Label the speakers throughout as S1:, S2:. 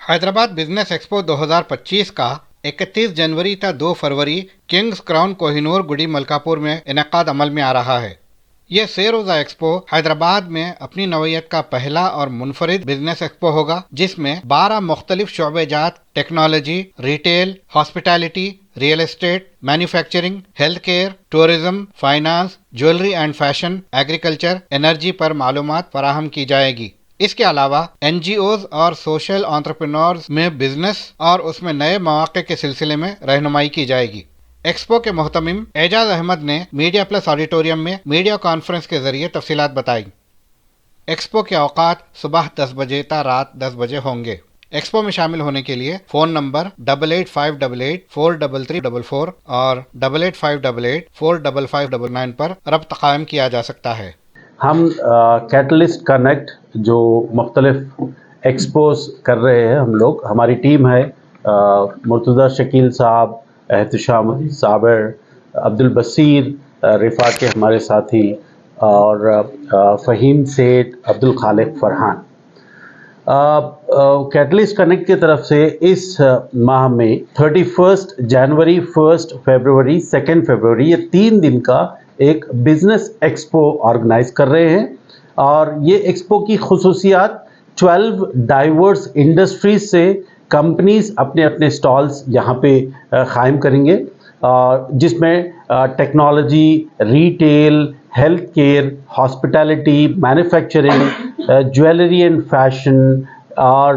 S1: Hyderabad business expo 2025 का 31 जनवरी था 2 फरवरी Kings crown Kohinoor गुडी मलकापुर में इनेकाद अमल में आ रहा है। यह 6 रोजा एक्सपो हैदराबाद में अपनी नौयत का पहला और मुनफरिद बिजनेस एक्सपो होगा, जिसमें 12 मुख्तलिफ शोबेजात technology, retail, hospitality, real estate, manufacturing, health care, tourism, finance, jewellery and fashion, agriculture, energy पर मालूमात फराहम की जाएगी। इसके अलावा NGOs और सोशल एंटरप्रेन्योर्स में बिजनेस और उसमें नए मौके के सिलसिले में रहनुमाई की जाएगी। एक्सपो के मोहतमिम एजाज अहमद ने मीडिया प्लस ऑडिटोरियम में मीडिया कॉन्फ्रेंस के जरिए तफसीलात बताई। एक्सपो के औकात सुबह 10 बजे ता रात 10 बजे होंगे। एक्सपो में शामिल होने के लिए फ़ोन नंबर 8858843344 और 8858845599 पर रब्त कायम किया जा सकता है।
S2: हम कैटलिस्ट कनेक्ट जो मुख्तलिफ एक्सपोज कर रहे हैं, हम लोग हमारी टीम है मुर्तज़ा शकील साहब, एहतशाम साबर, अब्दुल बसीर रिफा के हमारे साथी और फ़हीम सेठ, अब्दुल खालिक फरहान। कैटलिस्ट कनेक्ट की तरफ से इस माह में 31 जनवरी, 1 फरवरी, 2 फरवरी, ये 3 दिन का एक बिज़नेस एक्सपो ऑर्गेनाइज कर रहे हैं। और ये एक्सपो की खुसूसियात 12 डाइवर्स इंडस्ट्रीज से कंपनीज अपने अपने स्टॉल्स यहाँ पे क़ायम करेंगे, जिसमें technology, retail, health care, hospitality, manufacturing, jewellery and fashion और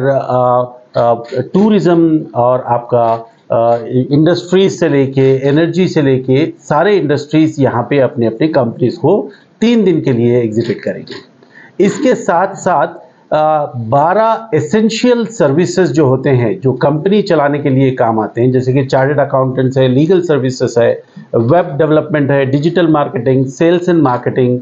S2: टूरिज़म और आपका इंडस्ट्रीज से लेके एनर्जी से लेके सारे इंडस्ट्रीज़ यहाँ पे अपने अपने कंपनीज को 3 दिन के लिए एग्जिबिट करेंगे। इसके साथ साथ 12 एसेंशियल सर्विसेज जो होते हैं, जो कंपनी चलाने के लिए काम आते हैं, जैसे कि चार्टर्ड अकाउंटेंट्स है, लीगल सर्विसेज है, वेब डेवलपमेंट है, digital marketing, sales and marketing,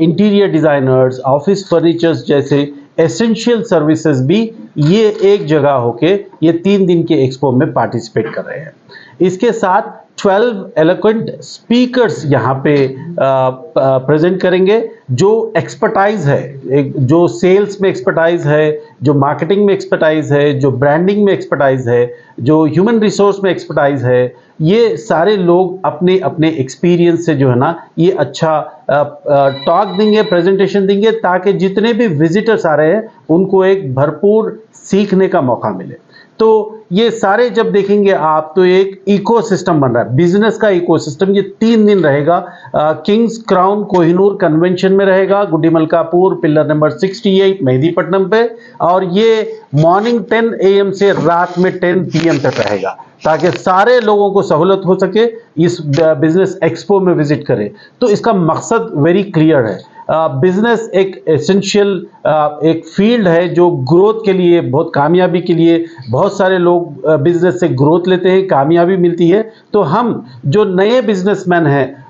S2: interior designers, office furnitures जैसे एसेंशियल सर्विसेज भी ये एक जगह होके ये 3 दिन के एक्सपो में पार्टिसिपेट कर रहे हैं। इसके साथ 12 एलोक्वेंट स्पीकर्स यहाँ पे प्रेजेंट करेंगे, जो एक्सपर्टाइज है, जो सेल्स में एक्सपर्टाइज है, जो मार्केटिंग में एक्सपर्टाइज है, जो ब्रांडिंग में एक्सपर्टाइज है, जो ह्यूमन रिसोर्स में एक्सपर्टाइज है, ये सारे लोग अपने अपने एक्सपीरियंस से जो है ना ये अच्छा टॉक देंगे, प्रेजेंटेशन देंगे, ताकि जितने भी विजिटर्स आ रहे हैं उनको एक भरपूर सीखने का मौका मिले। तो ये सारे जब देखेंगे आप तो एक इकोसिस्टम बन रहा है, बिजनेस का इकोसिस्टम। ये 3 दिन रहेगा, किंग्स क्राउन कोहिनूर कन्वेंशन में रहेगा, गुडी मलकापुर, पिलर नंबर 68 मेहदीपट्टनम पे, और ये मॉर्निंग 10 AM से रात में 10 PM तक रहेगा, ताकि सारे लोगों को सहूलत हो सके इस बिजनेस एक्सपो में विजिट करें। तो इसका मकसद वेरी क्लियर है। बिजनेस एक एसेंशियल एक फील्ड है जो ग्रोथ के लिए, बहुत कामयाबी के लिए, बहुत सारे लोग बिजनेस से ग्रोथ लेते हैं, कामयाबी मिलती है। तो हम जो नए बिजनेसमैन हैं,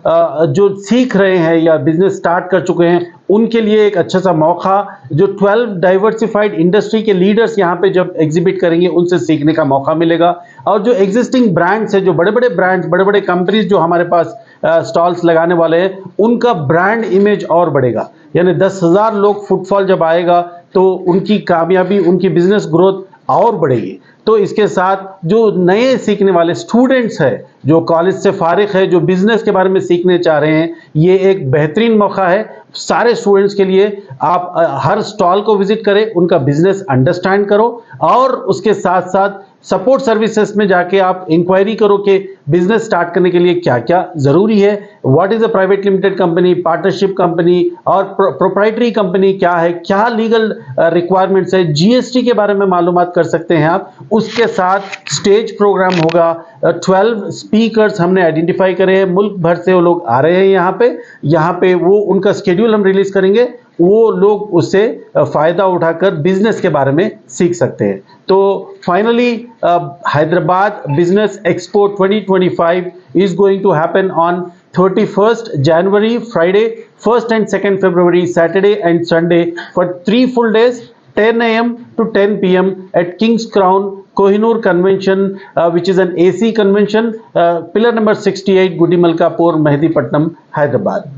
S2: जो सीख रहे हैं या बिजनेस स्टार्ट कर चुके हैं, उनके लिए एक अच्छा सा मौका, जो 12 डाइवर्सिफाइड इंडस्ट्री के लीडर्स यहाँ पे जब एग्जिबिट करेंगे उनसे सीखने का मौका मिलेगा। और जो एग्जिस्टिंग ब्रांड्स है, जो बड़े बड़े ब्रांड्स, बड़े बड़े कंपनीज जो हमारे पास स्टॉल्स लगाने वाले हैं, उनका ब्रांड इमेज और बढ़ेगा। यानी 10,000 लोग फुटफॉल जब आएगा तो उनकी कामयाबी, उनकी बिजनेस ग्रोथ और बढ़ेगी। तो इसके साथ जो नए सीखने वाले स्टूडेंट्स हैं, जो कॉलेज से फारिग है, जो बिजनेस के बारे में सीखने चाह रहे हैं, ये एक बेहतरीन मौका है सारे स्टूडेंट्स के लिए। आप हर स्टॉल को विजिट करें, उनका बिजनेस अंडरस्टैंड करो, और उसके साथ साथ सपोर्ट सर्विसेज में जाके आप इंक्वायरी करो कि बिजनेस स्टार्ट करने के लिए क्या क्या ज़रूरी है, what is a private limited company, partnership company और प्रोप्राइटरी कंपनी क्या है, क्या लीगल रिक्वायरमेंट्स है, GST के बारे में मालूमात कर सकते हैं आप। उसके साथ स्टेज प्रोग्राम होगा, 12 स्पीकर्स हमने आइडेंटिफाई करे हैं, मुल्क भर से वो लोग आ रहे हैं यहाँ पे वो उनका शेड्यूल हम रिलीज़ करेंगे, वो लोग उससे फ़ायदा उठाकर बिजनेस के बारे में सीख सकते हैं। तो finally Hyderabad business expo 2025 is going to happen on 31st January, Friday, 1st and 2nd February, Saturday and Sunday for 3 full days, 10 AM to 10 PM at King's Crown Kohinoor Convention, which is an AC convention, pillar number 68, Gudi Malkapur, Mehdipatnam, Hyderabad.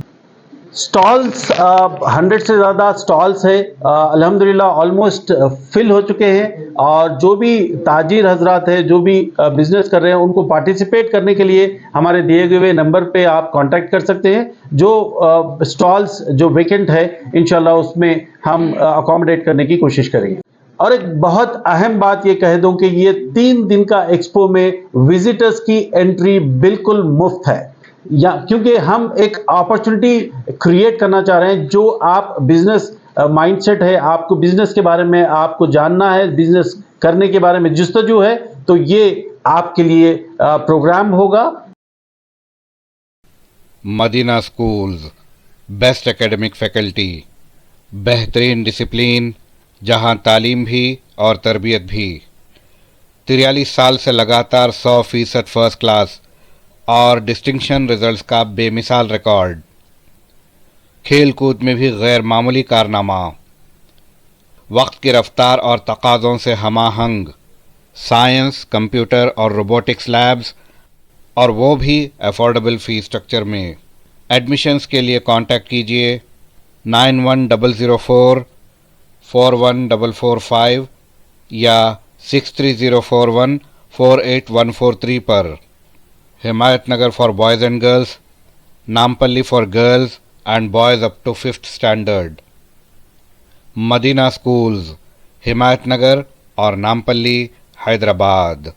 S2: Stalls 100 से ज़्यादा stalls है, अल्हम्दुलिल्लाह almost fill हो चुके हैं। और जो भी ताजिर हजरात है, जो भी बिजनेस कर रहे हैं, उनको पार्टिसिपेट करने के लिए हमारे दिए हुए नंबर पे आप कांटेक्ट कर सकते हैं। जो स्टॉल्स जो वेकेंट है, इंशाल्लाह उसमें हम अकोमोडेट करने की कोशिश करेंगे। और एक बहुत अहम बात ये कह दूं कि ये 3 दिन का एक्सपो में विजिटर्स की एंट्री बिल्कुल मुफ्त है, या क्योंकि हम एक अपॉर्चुनिटी क्रिएट करना चाह रहे हैं। जो आप बिजनेस माइंडसेट है, आपको बिजनेस के बारे में आपको जानना है, बिजनेस करने के बारे में जुस्तजू है, तो ये आपके लिए प्रोग्राम होगा।
S1: Madina schools, best academic faculty, बेहतरीन डिसिप्लिन, जहां तालीम भी और तरबियत भी। 43 साल से लगातार 100% फर्स्ट क्लास और डिस्टिंक्शन रिजल्ट्स का बेमिसाल रिकॉर्ड। खेल कूद में भी गैर मामूली कारनामा। वक्त की रफ्तार और तकाज़ों से हमाहंग साइंस, कंप्यूटर और रोबोटिक्स लैब्स, और वो भी अफोर्डेबल फ़ी स्ट्रक्चर में। एडमिशन्स के लिए कांटेक्ट कीजिए 9100441445 या 6304148143 पर। Himayat Nagar for boys and girls, Nampally for girls and boys up to 5th standard. Madina schools, Himayat Nagar और नामपल्ली, हैदराबाद।